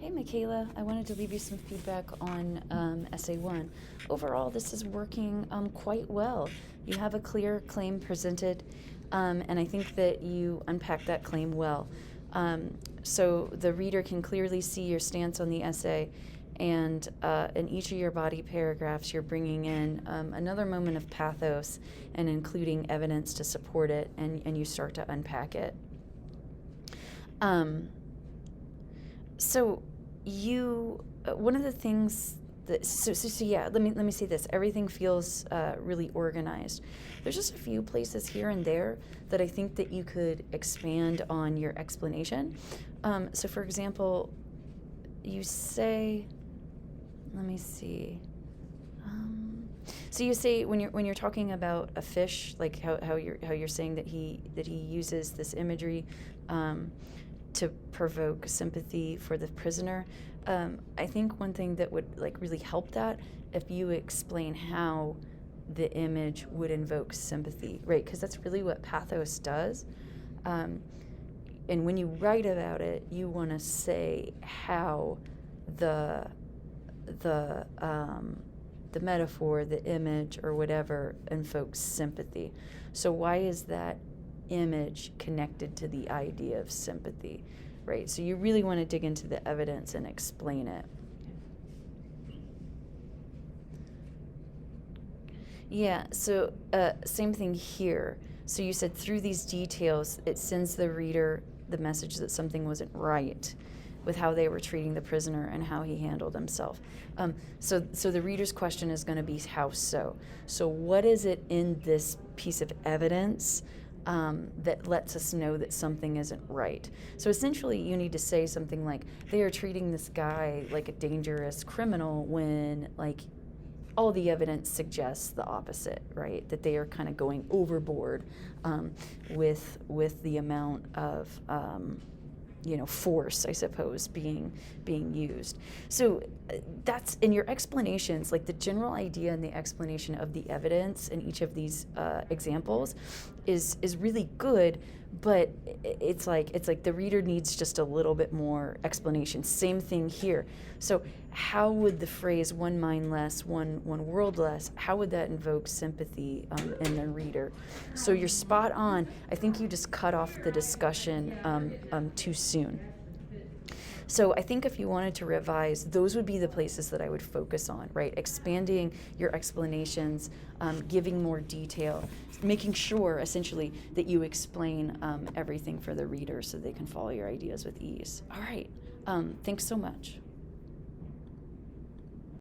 Hey, Michaela. I wanted to leave you some feedback on Essay 1. Overall, this is working quite well. You have a clear claim presented, and I think that you unpack that claim well. So the reader can clearly see your stance on the essay, and in each of your body paragraphs, you're bringing in another moment of pathos and including evidence to support it, and you start to unpack it. So you, one of the things that, so yeah, let me say this. Everything feels really organized. There's just a few places here and there that I think that you could expand on your explanation. So for example, you say, let me see. So you say when you're talking about a fish, like how you're saying that he uses this imagery to provoke sympathy for the prisoner. I think one thing that would like really help that if you explain how the image would invoke sympathy, right? Because that's really what pathos does. And when you write about it, you want to say how the metaphor, the image, or whatever invokes sympathy. So why is that image connected to the idea of sympathy, right? So you really want to dig into the evidence and explain it. Yeah, so same thing here. So you said through these details, it sends the reader the message that something wasn't right with how they were treating the prisoner and how he handled himself. So the reader's question is going to be how so? So what is it in this piece of evidence that lets us know that something isn't right? So essentially you need to say something like, they are treating this guy like a dangerous criminal when like all the evidence suggests the opposite, right? That they are kind of going overboard with the amount of force, I suppose, being used. So that's in your explanations, like the general idea and the explanation of the evidence in each of these examples is really good, but it's like the reader needs just a little bit more explanation. Same thing here. So how would the phrase "one mind less, one world less," how would that invoke sympathy in the reader? So you're spot on. I think you just cut off the discussion too soon. So I think if you wanted to revise, those would be the places that I would focus on, right? Expanding your explanations, giving more detail, making sure essentially that you explain everything for the reader so they can follow your ideas with ease. All right, thanks so much.